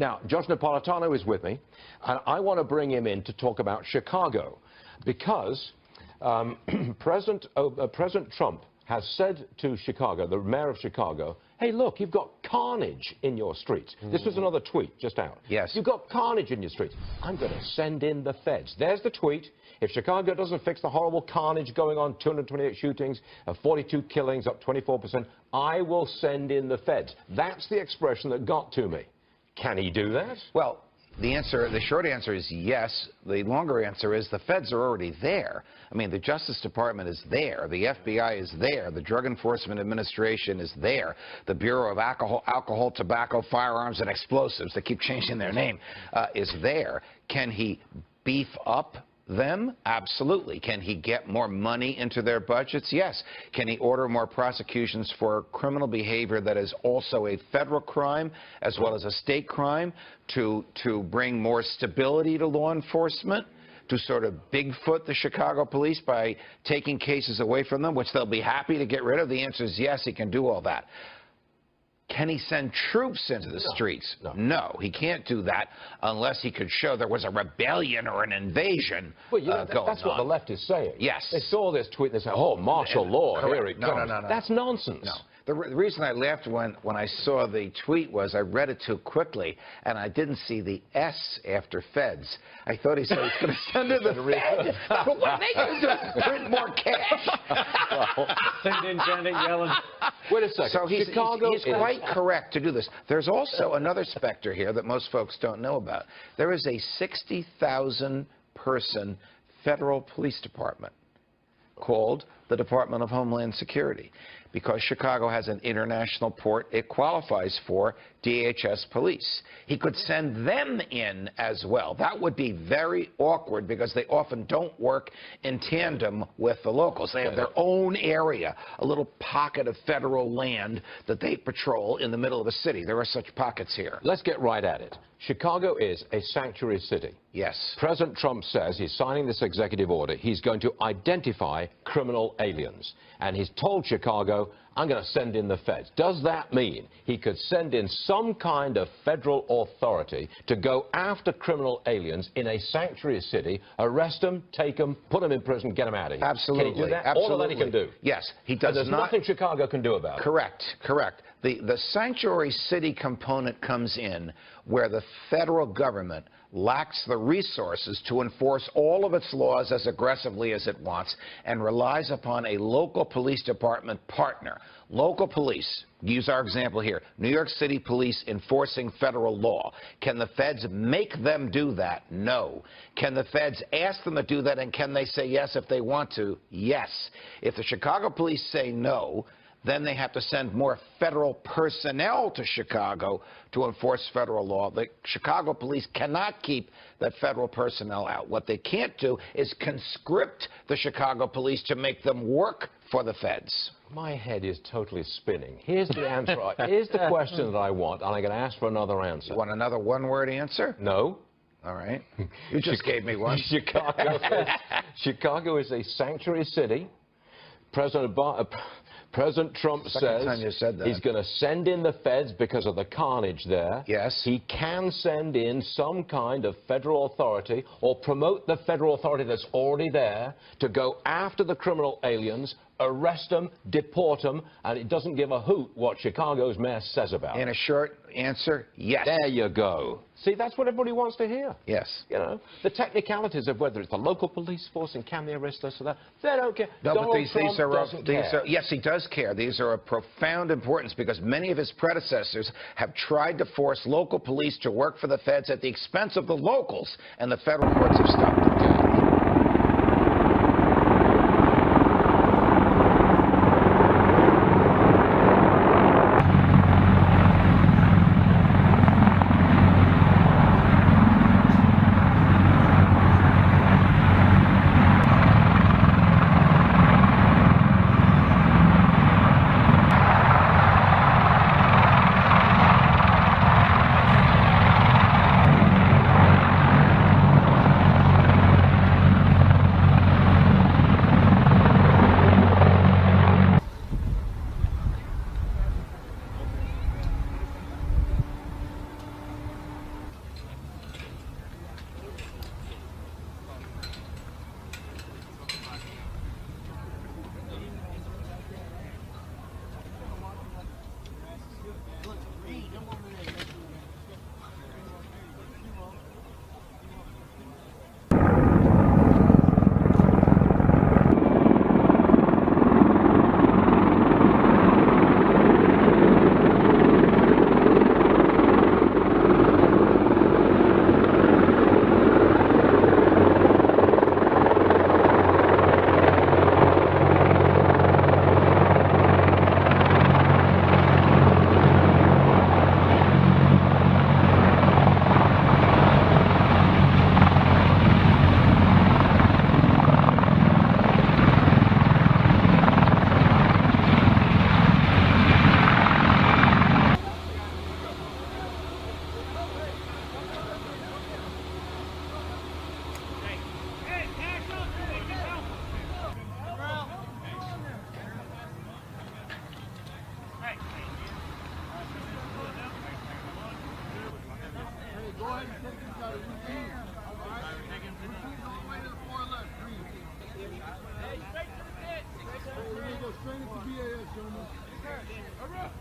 Now, Josh Napolitano is with me, and I want to bring him in to talk about Chicago, because President Trump has said to Chicago, the mayor of Chicago, hey, look, you've got carnage in your streets. This was another tweet just out. Yes. You've got carnage in your streets. I'm going to send in the feds. There's the tweet. If Chicago doesn't fix the horrible carnage going on, 228 shootings, 42 killings, up 24%, I will send in the feds. That's the expression that got to me. Can he do that? Well, the short answer is yes. The longer answer is the feds are already there. I mean, the Justice Department is there. The FBI is there. The Drug Enforcement Administration is there. The Bureau of Alcohol, Tobacco, Firearms, and Explosives, they keep changing their name, is there. Can he beef up them? Absolutely. Can he get more money into their budgets? Yes. Can he order more prosecutions for criminal behavior that is also a federal crime as well as a state crime to bring more stability to law enforcement, to sort of Bigfoot the Chicago police by taking cases away from them, which they'll be happy to get rid of? The answer is yes, he can do all that. Can he send troops into the streets? No, he can't do that unless he could show there was a rebellion or an invasion going on. That's what the left is saying. Yes. They saw this tweet and they said, oh, martial law, here it comes. No. That's nonsense. No. The reason I laughed when I saw the tweet was I read it too quickly, and I didn't see the S after feds. I thought he said he's going to send in the feds. But what they can do, print more cash. Send in Janet Yellen. Wait a second. So he's quite correct to do this. There's also another specter here that most folks don't know about. There is a 60,000-person federal police department called the Department of Homeland Security. Because Chicago has an international port, it qualifies for DHS police. He could send them in as well. That would be very awkward because they often don't work in tandem with the locals. They have their own area, a little pocket of federal land that they patrol in the middle of a city. There are such pockets here. Let's get right at it. Chicago is a sanctuary city. Yes. President Trump says he's signing this executive order. He's going to identify criminal aliens. And he's told Chicago, I'm going to send in the feds. Does that mean he could send in some kind of federal authority to go after criminal aliens in a sanctuary city, arrest them, take them, put them in prison, get them out of here? Absolutely. Can he do that? Absolutely. All of that he can do? Yes. He does. And there's nothing Chicago can do about it. Correct. The sanctuary city component comes in where the federal government lacks the resources to enforce all of its laws as aggressively as it wants and relies upon a local police department partner. Local police, use our example here, New York City police enforcing federal law. Can the feds make them do that? No. Can the feds ask them to do that, and can they say yes if they want to? Yes. If the Chicago police say no, then they have to send more federal personnel to Chicago to enforce federal law. The Chicago police cannot keep that federal personnel out. What they can't do is conscript the Chicago police to make them work for the feds. My head is totally spinning. Here's the answer. Here's the question that I want, and I'm going to ask for another answer. You want another one-word answer? No. All right. You just gave me one. Chicago is a sanctuary city. President Trump says he's going to send in the feds because of the carnage there. Yes. He can send in some kind of federal authority or promote the federal authority that's already there to go after the criminal aliens, arrest them, deport them, and it doesn't give a hoot what Chicago's mayor says about it. In a short answer, yes. There you go. See, that's what everybody wants to hear. Yes. You know, the technicalities of whether it's the local police force and can they arrest this or that, they don't care. No, Donald but Trump doesn't care. yes, he does care. These are of profound importance because many of his predecessors have tried to force local police to work for the feds at the expense of the locals, and the federal courts have stopped them. Go ahead and take this out of routine. All right? Routine's all the way to the far left. Green. Hey, straight to the pit. We're going to go straight into BAS, gentlemen. Hurry up.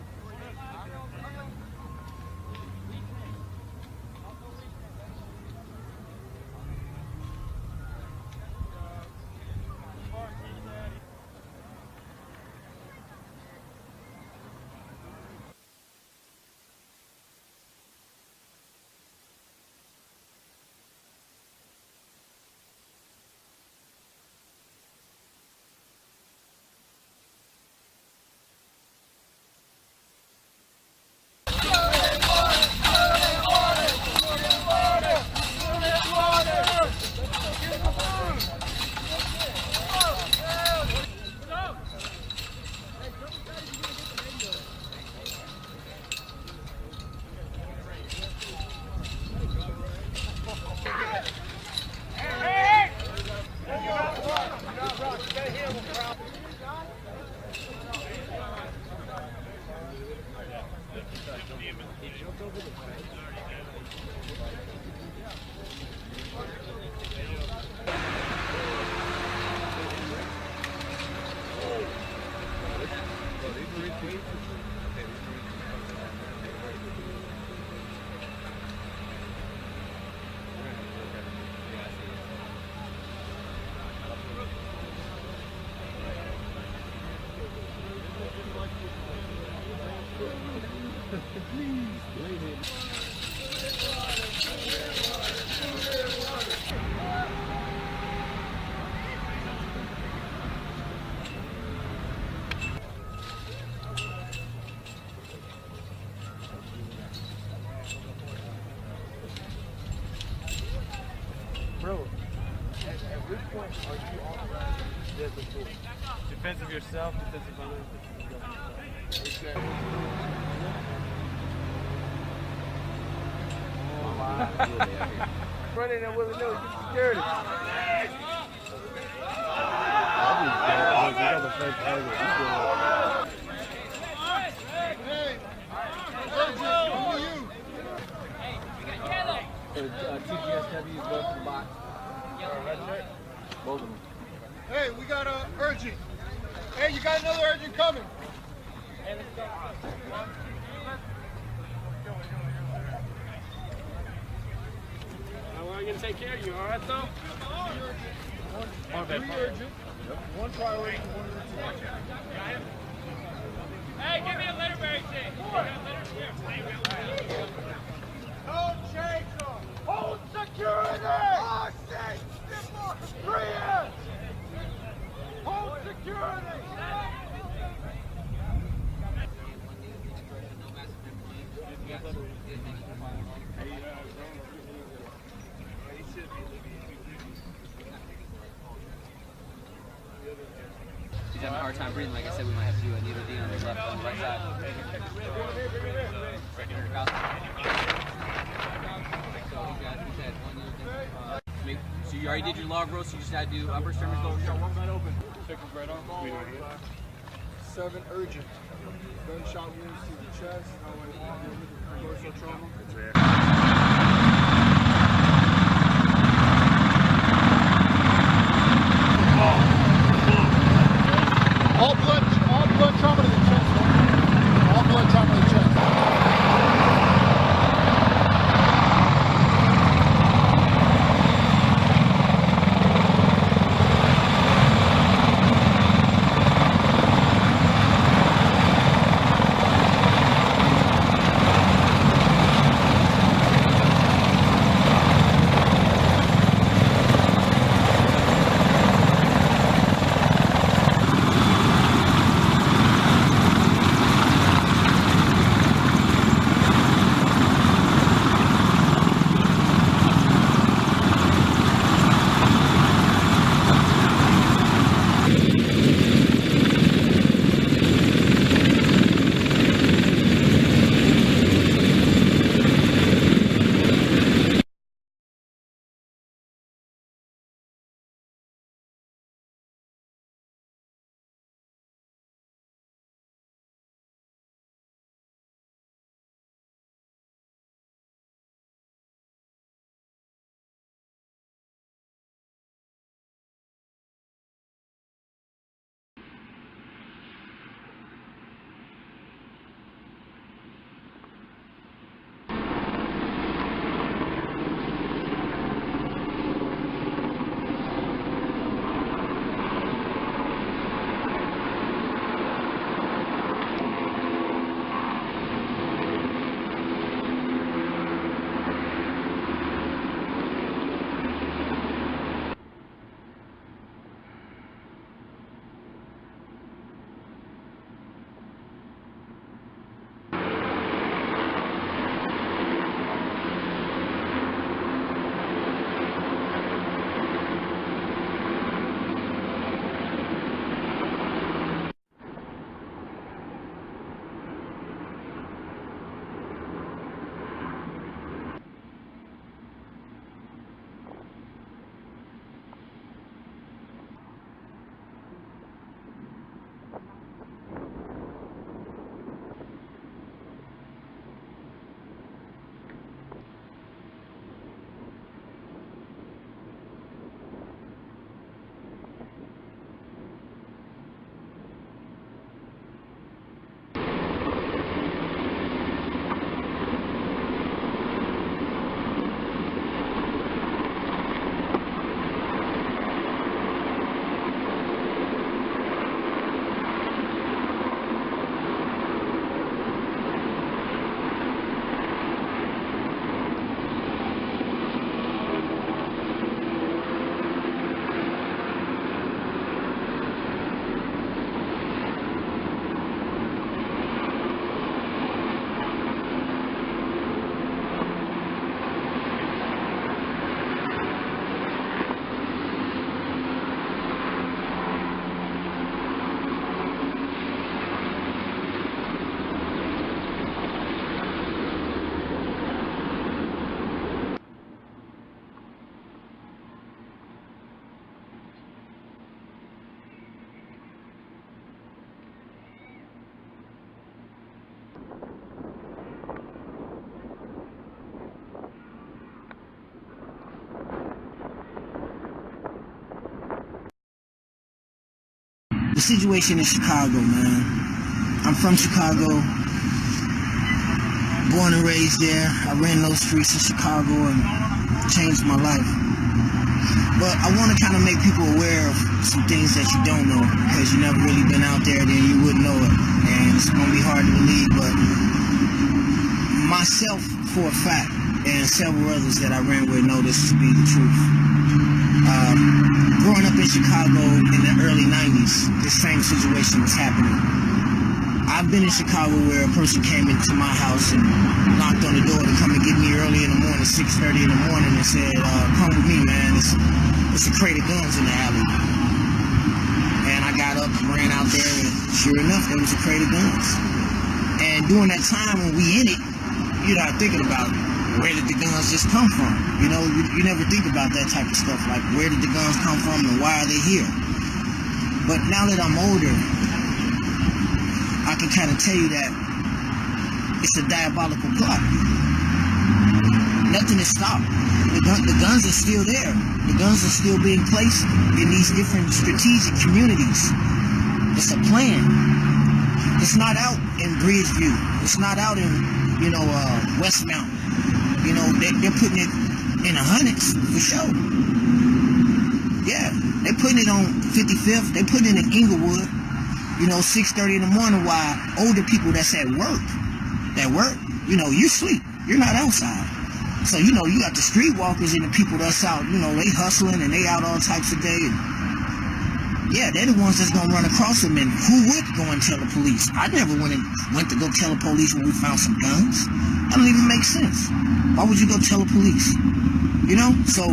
Bro, at which point are you authorized to dead the fool? Defense of yourself, defense of others, defense of government. Running and willy nilly, get security. TGSW is going to the box. Both of them. Hey, we got urgent. Hey, you got another urgent coming. Hey, let's go. We're going to take care of you, all right, though? Three urgent. One priority, one routine. Hey, give me a letter, Barry. Don't change them. Hold security. Oh, shit. Three hands. Hold security. He's having a hard time breathing. Like I said, we might have to do a needle D on the left, on the right side. So you already did your log roll, so you just got to do upper extremity, lower extremity. One right open. Check his right arm. 7 urgent. Gunshot wounds to the chest. Dorsal trauma. All blood trauma to the chest. All blood trauma to the chest. the situation in Chicago, man. I'm from Chicago, born and raised there. I ran those streets in Chicago and changed my life. But I want to kind of make people aware of some things that you don't know, because you never really been out there, then you wouldn't know it. And it's going to be hard to believe, but myself, for a fact, and several others that I ran with know this to be the truth. Growing up in Chicago in the early 90s, this same situation was happening. I've been in Chicago where a person came into my house and knocked on the door to come and get me early in the morning, 6:30 in the morning, and said, come with me, man, it's a crate of guns in the alley. And I got up and ran out there, and sure enough, there was a crate of guns. And during that time when we in it, you're not thinking about where did the guns just come from. You know, you never think about that type of stuff, like where did the guns come from and why are they here. But now that I'm older, I can kind of tell you that it's a diabolical plot. Nothing is stopped. The guns are still there. The guns are still being placed in these different strategic communities. It's a plan. It's not out in Bridgeview. It's not out in, Westmount. They're putting it in the hundreds for sure. Yeah, they're putting it on 55th. They're putting it in Inglewood. 6:30 in the morning, while older people that's at work, you sleep. You're not outside. So, you got the streetwalkers and the people that's out, they hustling and they out all types of day. And yeah, they're the ones that's going to run across them. And who would go and tell the police? I never went to go tell the police when we found some guns. That don't even make sense. Why would you go tell the police? So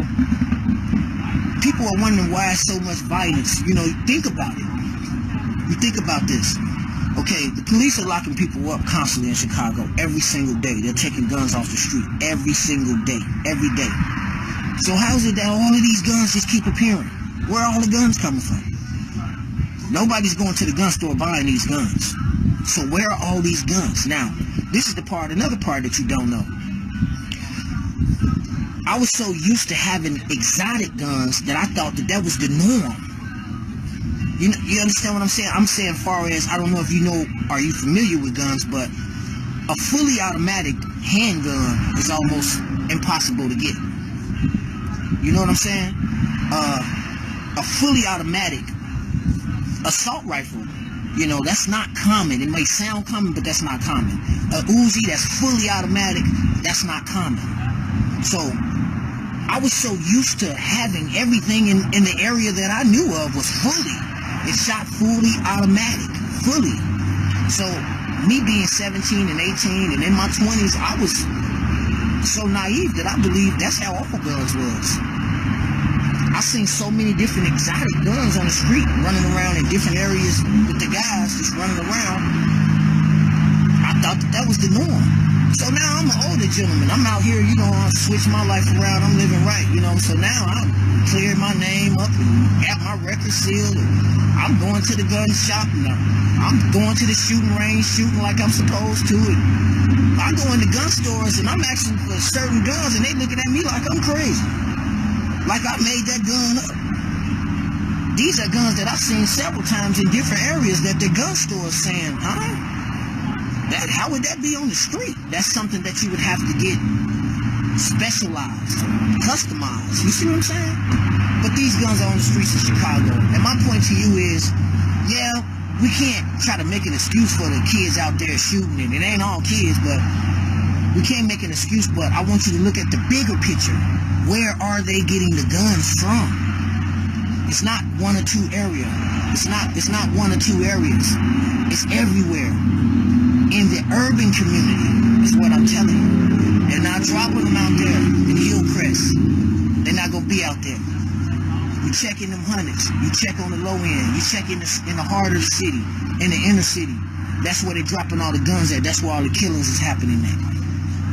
people are wondering why so much violence. Think about it. You think about this. Okay, the police are locking people up constantly in Chicago every single day. They're taking guns off the street every single day, every day. So how is it that all of these guns just keep appearing? Where are all the guns coming from? Nobody's going to the gun store buying these guns. So where are all these guns? Now, this is another part that you don't know. I was so used to having exotic guns that I thought that was the norm. You understand what I'm saying? I'm saying far as, I don't know if are you familiar with guns, but a fully automatic handgun is almost impossible to get. You know what I'm saying? A fully automatic assault rifle, that's not common. It may sound common, but that's not common. A Uzi that's fully automatic, that's not common. So I was so used to having everything in the area that I knew of was fully. It shot fully automatic, fully. So me being 17 and 18 and in my 20s, I was so naive that I believed that's how all guns was. I seen so many different exotic guns on the street running around in different areas with the guys just running around. I thought that was the norm. So now I'm an older gentleman. I'm out here, I switch my life around. I'm living right, So now I'm clearing my name up and got my record sealed. And I'm going to the gun shop and I'm going to the shooting range, shooting like I'm supposed to. And I go into gun stores and I'm asking for certain guns and they looking at me like I'm crazy. Like I made that gun up. These are guns that I've seen several times in different areas that the gun store is saying, how would that be on the street? That's something that you would have to get specialized, customized. You see what I'm saying? But these guns are on the streets of Chicago. And my point to you is, yeah, we can't try to make an excuse for the kids out there shooting, and it ain't all kids, but we can't make an excuse. But I want you to look at the bigger picture. Where are they getting the guns from? It's not one or two areas. It's not one or two areas. It's everywhere. In the urban community is what I'm telling you. They're not dropping them out there in Hillcrest. They're not gonna be out there. You check in them hundreds. You check on the low end. You check in the heart of the city, in the inner city. That's where they're dropping all the guns at. That's where all the killings is happening at.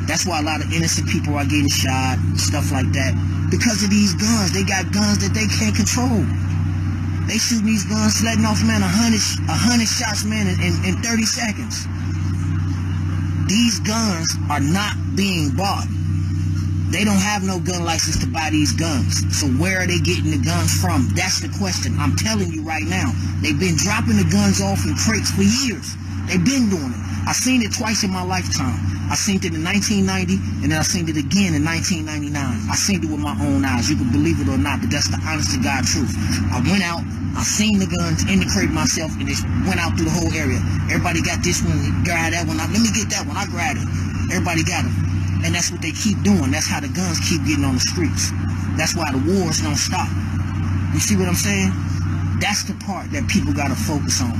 That's why a lot of innocent people are getting shot, stuff like that. Because of these guns. They got guns that they can't control. They shooting these guns, letting off, man, 100 shots, man, in 30 seconds. These guns are not being bought. They don't have no gun license to buy these guns. So where are they getting the guns from? That's the question. I'm telling you right now. They've been dropping the guns off in crates for years. They've been doing it. I seen it twice in my lifetime. I seen it in 1990, and then I seen it again in 1999. I seen it with my own eyes. You can believe it or not, but that's the honest to God truth. I went out, I seen the guns in the crate myself, and it went out through the whole area. Everybody got this one, grab that one. Let me get that one. I grabbed it. Everybody got it. And that's what they keep doing. That's how the guns keep getting on the streets. That's why the wars don't stop. You see what I'm saying? That's the part that people got to focus on.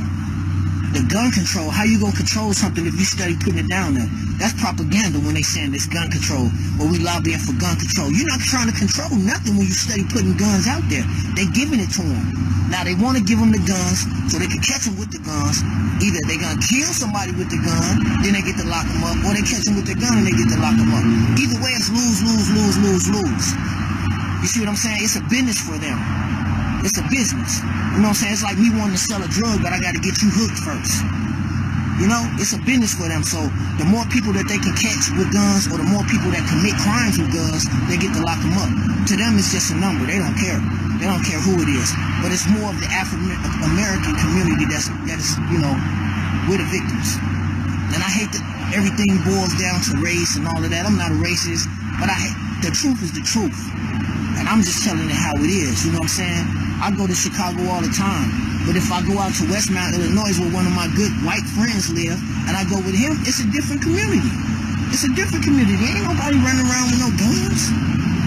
The gun control, how you gonna control something if you study putting it down there? That's propaganda when they saying this gun control, or we lobbying for gun control. You're not trying to control nothing when you study putting guns out there. They giving it to them. Now they want to give them the guns so they can catch them with the guns. Either they gonna kill somebody with the gun, then they get to lock them up, or they catch them with the gun and they get to lock them up. Either way, it's lose, lose, lose, lose, lose. You see what I'm saying? It's a business for them. It's a business. You know what I'm saying? It's like me wanting to sell a drug, but I got to get you hooked first. You know, it's a business for them. So the more people that they can catch with guns, or the more people that commit crimes with guns, they get to lock them up. To them, it's just a number. They don't care. They don't care who it is. But it's more of the African community that is, you know, we're the victims. And I hate that everything boils down to race and all of that. I'm not a racist, but the truth is the truth. And I'm just telling it how it is, you know what I'm saying? I go to Chicago all the time, but if I go out to Westmount, Illinois, where one of my good white friends live, and I go with him, it's a different community. It's a different community. Ain't nobody running around with no guns.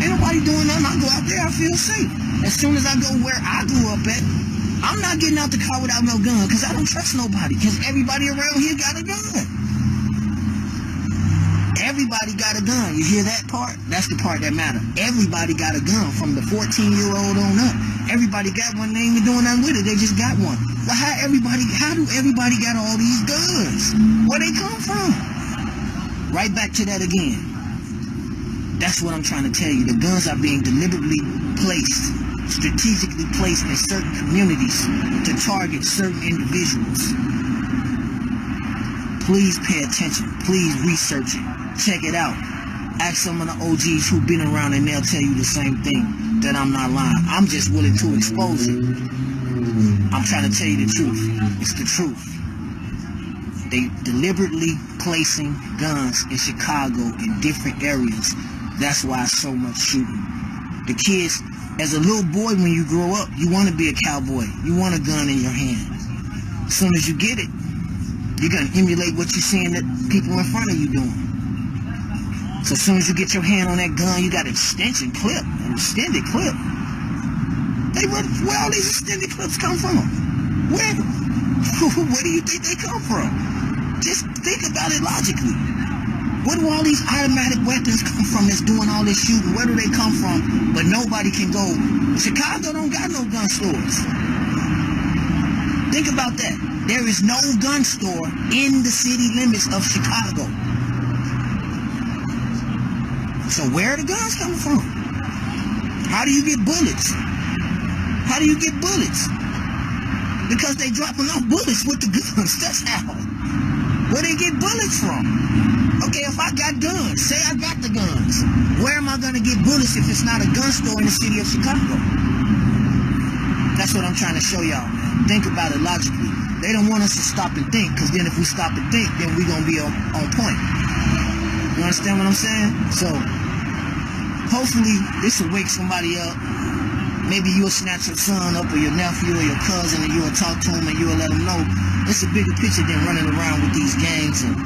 Ain't nobody doing nothing. I go out there, I feel safe. As soon as I go where I grew up at, I'm not getting out the car without no gun, because I don't trust nobody, because everybody around here got a gun. Everybody got a gun. You hear that part? That's the part that matters. Everybody got a gun, from the 14-year-old on up. Everybody got one. They ain't even doing nothing with it. They just got one. Well, how do everybody got all these guns? Where they come from? Right back to that again. That's what I'm trying to tell you. The guns are being deliberately placed, strategically placed in certain communities to target certain individuals. Please pay attention. Please research it. Check it out. Ask some of the OGs who've been around, and they'll tell you the same thing, that I'm not lying. I'm just willing to expose it. I'm trying to tell you the truth. It's the truth. They deliberately placing guns in Chicago in different areas. That's why so much shooting. The kids, as a little boy, when you grow up, you want to be a cowboy. You want a gun in your hand. As soon as you get it, you're going to emulate what you're seeing that people in front of you doing. So as soon as you get your hand on that gun, you got an extension clip, an extended clip. Where all these extended clips come from? Where do you think they come from? Just think about it logically. Where do all these automatic weapons come from that's doing all this shooting? Where do they come from? But nobody can go. Chicago don't got no gun stores. Think about that. There is no gun store in the city limits of Chicago. So where are the guns coming from? How do you get bullets? How do you get bullets? Because they dropping off bullets with the guns. That's how. Where they get bullets from? Okay, if I got guns, say I got the guns, where am I going to get bullets if it's not a gun store in the city of Chicago? That's what I'm trying to show y'all, man. Think about it logically. They don't want us to stop and think, because then if we stop and think, then we're going to be on point. You understand what I'm saying? So, hopefully, this will wake somebody up. Maybe you'll snatch your son up, or your nephew, or your cousin, and you'll talk to him, and you'll let him know it's a bigger picture than running around with these gangs, and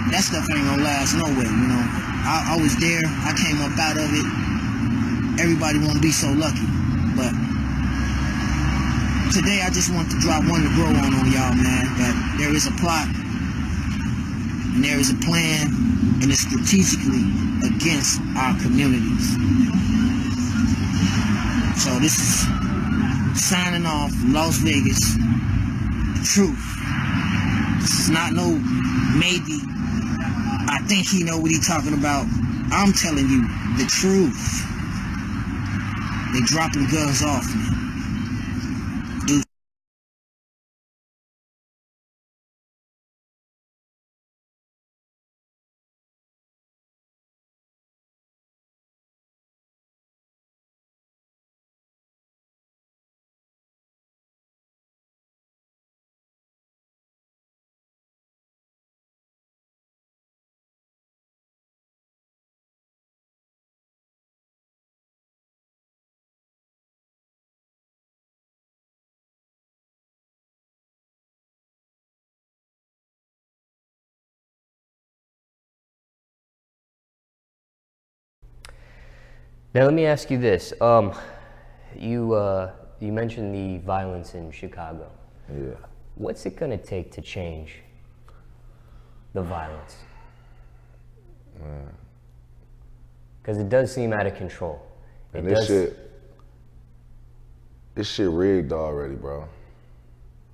that stuff ain't gonna last nowhere, you know. I was there. I came up out of it. Everybody won't be so lucky. But today, I just want to drop one to grow on y'all, man, that there is a plot, and there is a plan, and it's strategically against our communities. So this is signing off from Las Vegas. The truth. This is not no maybe. I think he know what he talking about. I'm telling you the truth. They dropping guns off, man. Now let me ask you this. You mentioned the violence in Chicago. Yeah. What's it gonna take to change the violence? Because it does seem out of control. And this shit rigged already, bro.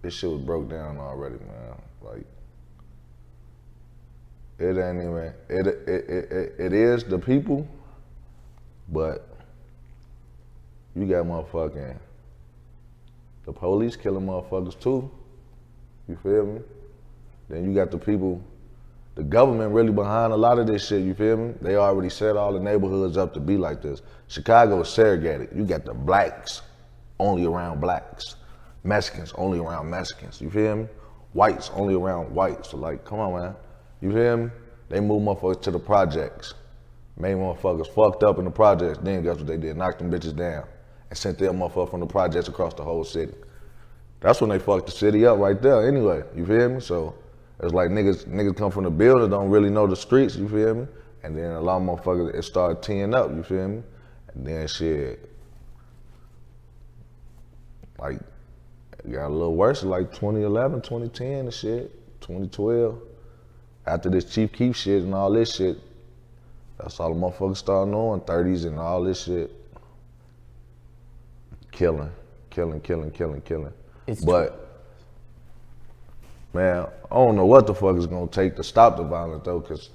This shit was broke down already, man. Like, it ain't even, it is the people, but you got motherfucking, the police killing motherfuckers too. You feel me? Then you got the people, the government really behind a lot of this shit, you feel me? They already set all the neighborhoods up to be like this. Chicago is segregated. You got the blacks only around blacks. Mexicans only around Mexicans, you feel me? Whites only around whites. So like, come on, man. You feel me? They move motherfuckers to the projects. Made motherfuckers fucked up in the projects. Then guess what they did? Knocked them bitches down and sent their motherfucker from the projects across the whole city. That's when they fucked the city up right there anyway, you feel me? So it's like niggas come from the building, don't really know the streets, you feel me? And then a lot of motherfuckers, it started teeing up, you feel me? And then shit, like, it got a little worse, like 2011, 2010 and shit, 2012. After this Chief Keef shit and all this shit, that's all the motherfuckers started knowing, 30s and all this shit. Killing. But, man, I don't know what the fuck it's gonna take to stop the violence though, cause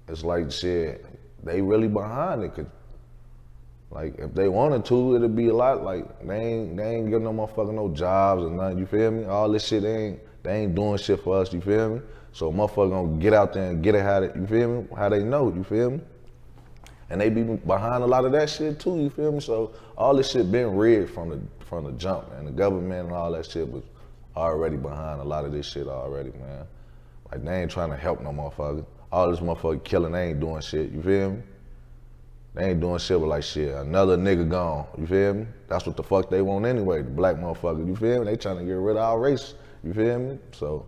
it's like shit, they really behind it, cause like if they wanted to, it'd be a lot, like they ain't getting no motherfucking no jobs or nothing, you feel me? All this shit, they ain't doing shit for us, you feel me? So motherfucker gonna get out there and get it how they, you feel me? How they know, you feel me? And they be behind a lot of that shit too, you feel me? So all this shit been rigged from the jump, man. The government and all that shit was already behind a lot of this shit already, man. Like they ain't trying to help no motherfucker. All this motherfucker killing, they ain't doing shit, you feel me? They ain't doing shit with like shit, another nigga gone, you feel me? That's what the fuck they want anyway, the black motherfucker, you feel me? They trying to get rid of our race, you feel me? So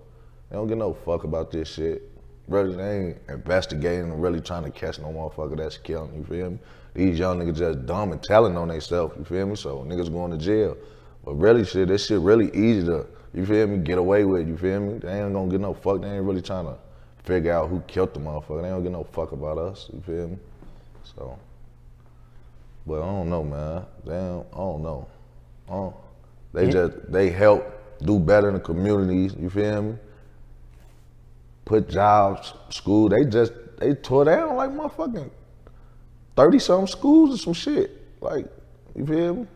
they don't give no fuck about this shit. Brothers, they ain't investigating and really trying to catch no motherfucker that's killing, you feel me? These young niggas just dumb and telling on themselves, you feel me? So niggas going to jail. But really shit, this shit really easy to, you feel me, get away with, you feel me? They ain't gonna get no fuck, they ain't really trying to figure out who killed the motherfucker. They don't give no fuck about us, you feel me? So, but I don't know, man. Damn, I don't know. They help do better in the communities, you feel me? Put jobs, school, they tore down like motherfucking 30-something schools or some shit. Like, you feel me?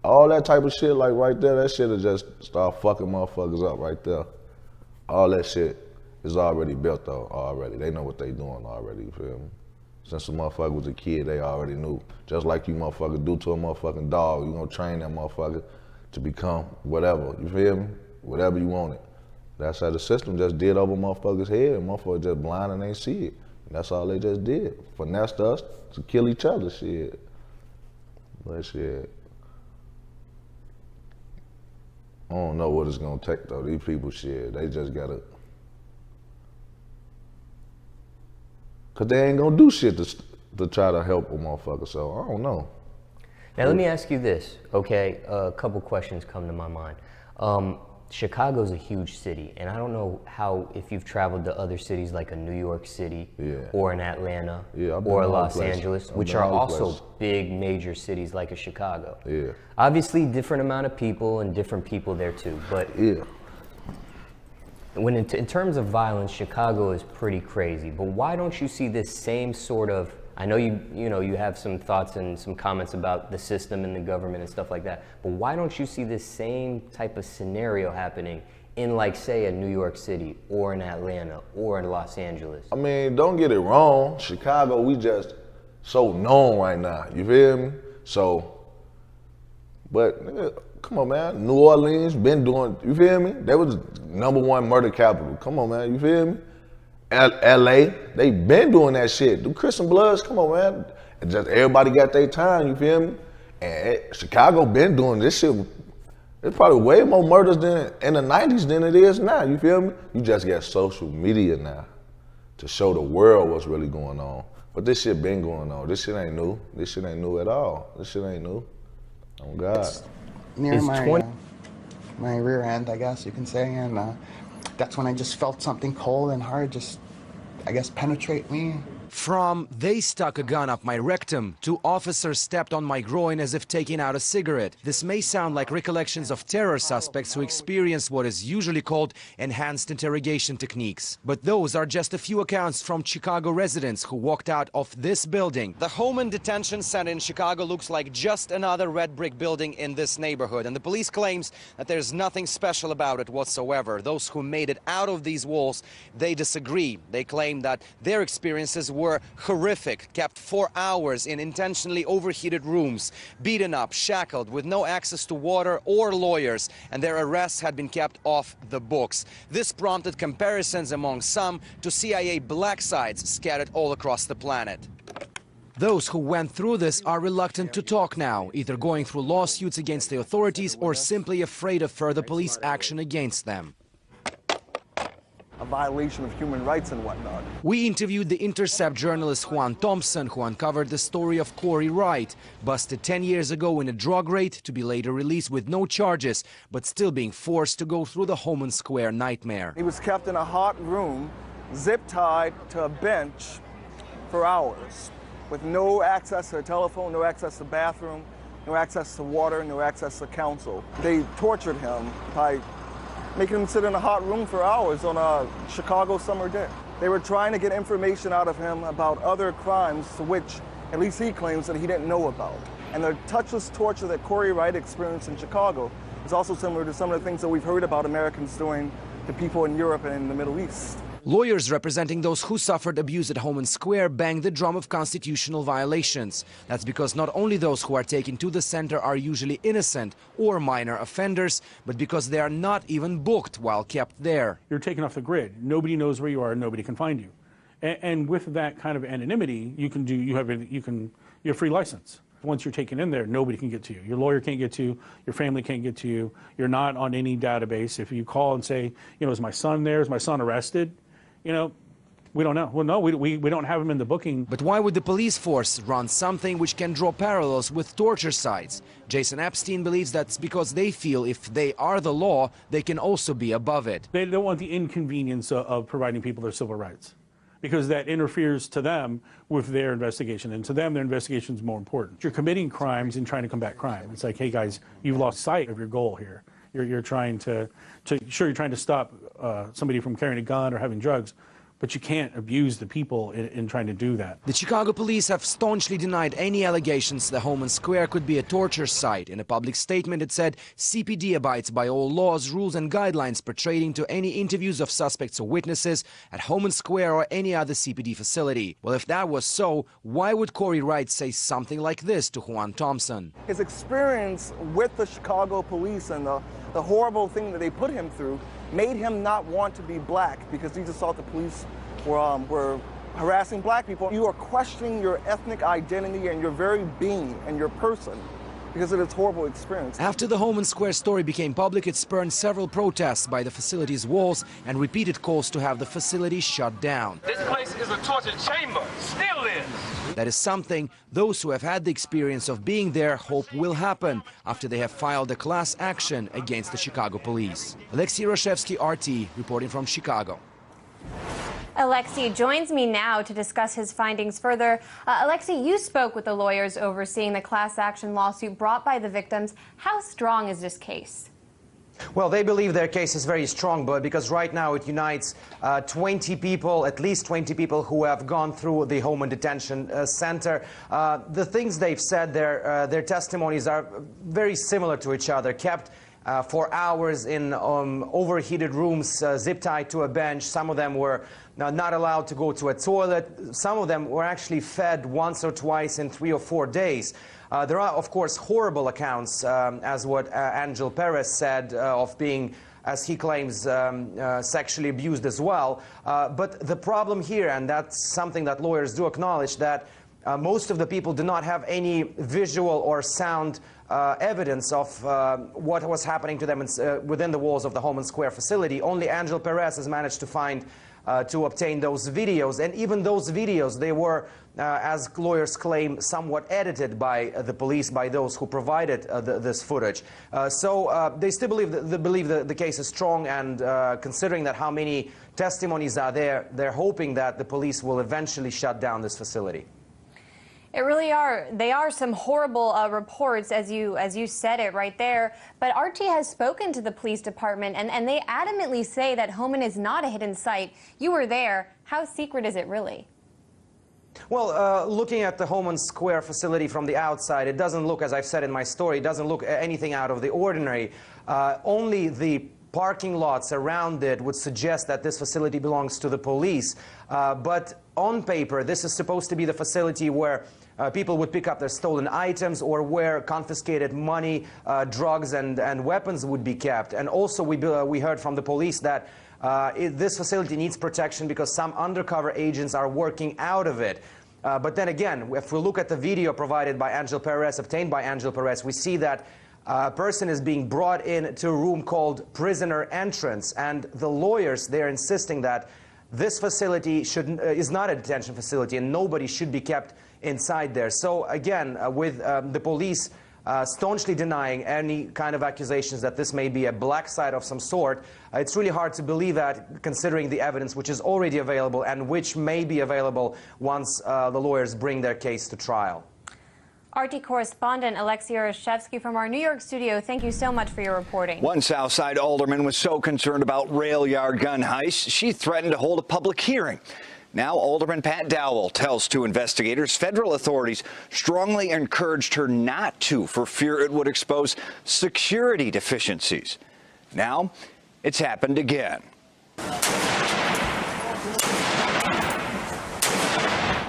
All that type of shit, like right there, that shit'll just start fucking motherfuckers up right there. All that shit is already built though, already. They know what they doing already, you feel me? Since the motherfucker was a kid, they already knew. Just like you motherfuckers do to a motherfucking dog, you gonna train that motherfucker to become whatever, you feel me? Whatever you want it. That's how the system just did over motherfuckers' head, and motherfuckers just blind and ain't see it. And that's all they just did. Finessed us to kill each other, shit. But shit, I don't know what it's gonna take though. These people, shit, they just gotta, cause they ain't gonna do shit to try to help a motherfucker, so I don't know. Now let me ask you this, okay? A couple questions come to my mind. Chicago's a huge city, and I don't know if you've traveled to other cities like a New York City or an Atlanta or Los Angeles, which are also big major cities like a Chicago. Yeah. Obviously, different amount of people and different people there too, but when in terms of violence, Chicago is pretty crazy. But why don't you see this same sort of, I know you have some thoughts and some comments about the system and the government and stuff like that, but why don't you see this same type of scenario happening in, like, say, a New York City or in Atlanta or in Los Angeles? I mean, don't get it wrong. Chicago, we just so known right now, you feel me? So, but nigga, come on, man. New Orleans been doing, you feel me? That was #1 murder capital. Come on, man, you feel me? LA, they been doing that shit. The Crips and Bloods, come on, man. And just everybody got their time, you feel me? And Chicago been doing this shit. There's probably way more murders than in the 90s than it is now, you feel me? You just got social media now to show the world what's really going on. But this shit been going on. This shit ain't new. This shit ain't new at all. This shit ain't new. Oh, God. Near my rear end, I guess you can say, and that's when I just felt something cold and hard just, I guess, penetrate me. From "they stuck a gun up my rectum" to "officers stepped on my groin as if taking out a cigarette." This may sound like recollections of terror suspects who experienced what is usually called enhanced interrogation techniques. But those are just a few accounts from Chicago residents who walked out of this building. The Homan Detention Center in Chicago looks like just another red brick building in this neighborhood, and the police claims that there's nothing special about it whatsoever. Those who made it out of these walls, they disagree. They claim that their experiences were horrific, kept for hours in intentionally overheated rooms, beaten up, shackled, with no access to water or lawyers, and their arrests had been kept off the books. This prompted comparisons among some to CIA black sites scattered all across the planet. Those who went through this are reluctant to talk now, either going through lawsuits against the authorities or simply afraid of further police action against them. A violation of human rights and whatnot. We interviewed The Intercept journalist Juan Thompson, who uncovered the story of Corey Wright, busted 10 years ago in a drug raid to be later released with no charges, but still being forced to go through the Homan Square nightmare. He was kept in a hot room, zip-tied to a bench for hours, with no access to a telephone, no access to the bathroom, no access to water, no access to counsel. They tortured him by making him sit in a hot room for hours on a Chicago summer day. They were trying to get information out of him about other crimes to which, at least he claims, that he didn't know about. And the touchless torture that Corey Wright experienced in Chicago is also similar to some of the things that we've heard about Americans doing to people in Europe and in the Middle East. Lawyers representing those who suffered abuse at Homan Square bang the drum of constitutional violations. That's because not only those who are taken to the center are usually innocent or minor offenders, but because they are not even booked while kept there. You're taken off the grid. Nobody knows where you are, and nobody can find you. And with that kind of anonymity, you have free license. Once you're taken in there, nobody can get to you. Your lawyer can't get to you. Your family can't get to you. You're not on any database. If you call and say, is my son there? Is my son arrested? We don't know. Well, no, we don't have him in the booking. But why would the police force run something which can draw parallels with torture sites? Jason Epstein believes that's because they feel if they are the law, they can also be above it. They don't want the inconvenience of providing people their civil rights, because that interferes to them with their investigation. And to them, their investigation is more important. You're committing crimes and trying to combat crime. It's like, hey guys, you've lost sight of your goal here. You're trying to stop somebody from carrying a gun or having drugs, but you can't abuse the people in trying to do that. The Chicago police have staunchly denied any allegations the Homan Square could be a torture site. In a public statement, it said CPD abides by all laws, rules and guidelines pertaining to any interviews of suspects or witnesses at Homan Square or any other CPD facility. Well, if that was so, why would Corey Wright say something like this to Juan Thompson? His experience with the Chicago police and the horrible thing that they put him through made him not want to be black, because he just thought the police were harassing black people. You are questioning your ethnic identity and your very being and your person because of this horrible experience. After the Homan Square story became public, it spurned several protests by the facility's walls and repeated calls to have the facility shut down. This place is a torture chamber, still is. That is something those who have had the experience of being there hope will happen after they have filed a class action against the Chicago police. Alexei Roshevsky, RT, reporting from Chicago. Alexei joins me now to discuss his findings further. Alexei, you spoke with the lawyers overseeing the class action lawsuit brought by the victims. How strong is this case? Well, they believe their case is very strong, but because right now it unites 20 people, at least 20 people who have gone through the Homan Detention Center. The things they've said, their testimonies are very similar to each other, kept for hours in overheated rooms, zip-tied to a bench. Some of them were not allowed to go to a toilet. Some of them were actually fed once or twice in 3 or 4 days. There are, of course, horrible accounts, as what Angel Perez said, of being, as he claims, sexually abused as well. But the problem here, and that's something that lawyers do acknowledge, that most of the people do not have any visual or sound evidence of what was happening to them within the walls of the Homan Square facility. Only Angel Perez has managed to find to obtain those videos. And even those videos, they were, as lawyers claim, somewhat edited by the police, by those who provided this footage. So they still believe the case is strong, and considering that how many testimonies are there, they're hoping that the police will eventually shut down this facility. They are some horrible reports, as you said it right there. But RT has spoken to the police department, and they adamantly say that Homan is not a hidden site. You were there. How secret is it really? Well, looking at the Homan Square facility from the outside, it doesn't look, as I've said in my story, it doesn't look anything out of the ordinary. Only the parking lots around it would suggest that this facility belongs to the police. But on paper, this is supposed to be the facility where people would pick up their stolen items, or where confiscated money, drugs, and weapons would be kept. And also, we heard from the police that this facility needs protection because some undercover agents are working out of it. But then again, if we look at the video provided by Angel Perez, obtained by Angel Perez, we see that a person is being brought into a room called prisoner entrance, and the lawyers, they're insisting that this facility is not a detention facility and nobody should be kept inside there. So again, with the police staunchly denying any kind of accusations that this may be a black site of some sort, it's really hard to believe that, considering the evidence which is already available and which may be available once the lawyers bring their case to trial. RT correspondent Alexei Oreshevsky from our New York studio, thank you so much for your reporting. One Southside alderman was so concerned about rail yard gun heists, she threatened to hold a public hearing. Now, Alderman Pat Dowell tells two investigators federal authorities strongly encouraged her not to for fear it would expose security deficiencies. Now, it's happened again.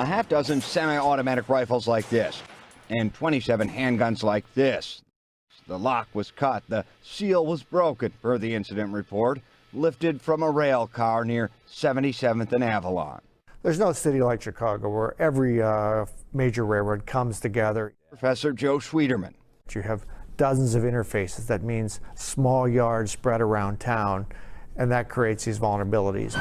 A half dozen semi-automatic rifles like this, and 27 handguns like this. The lock was cut, the seal was broken, per the incident report, lifted from a rail car near 77th and Avalon. There's no city like Chicago where every major railroad comes together. Professor Joe Schwederman. You have dozens of interfaces. That means small yards spread around town, and that creates these vulnerabilities.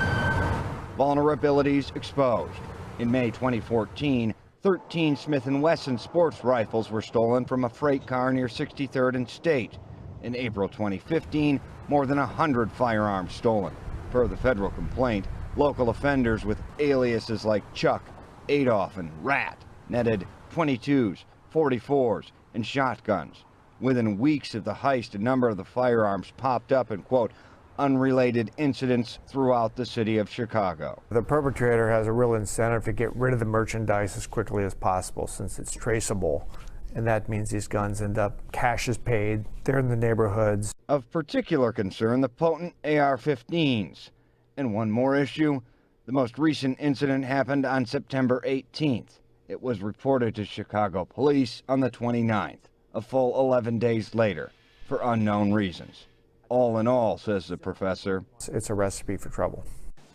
Vulnerabilities exposed. In May 2014, 13 Smith & Wesson sports rifles were stolen from a freight car near 63rd and State. In April 2015, more than 100 firearms stolen. Per the federal complaint, local offenders with aliases like Chuck, Adolf, and Rat netted 22s, 44s, and shotguns. Within weeks of the heist, a number of the firearms popped up in, quote, unrelated incidents throughout the city of Chicago. The perpetrator has a real incentive to get rid of the merchandise as quickly as possible, since it's traceable. And that means these guns end up, cash is paid, they're in the neighborhoods. Of particular concern, the potent AR-15s. And one more issue, the most recent incident happened on September 18th. It was reported to Chicago police on the 29th, a full 11 days later, for unknown reasons. All in all, says the professor, it's a recipe for trouble.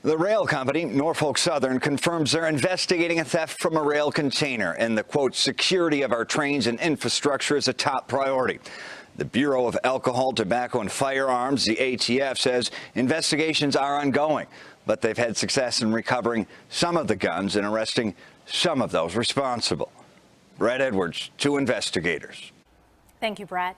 The rail company, Norfolk Southern, confirms they're investigating a theft from a rail container, and the, quote, security of our trains and infrastructure is a top priority. The Bureau of Alcohol, Tobacco, and Firearms, the ATF, says investigations are ongoing, but they've had success in recovering some of the guns and arresting some of those responsible. Brett Edwards, two investigators. Thank you, Brett.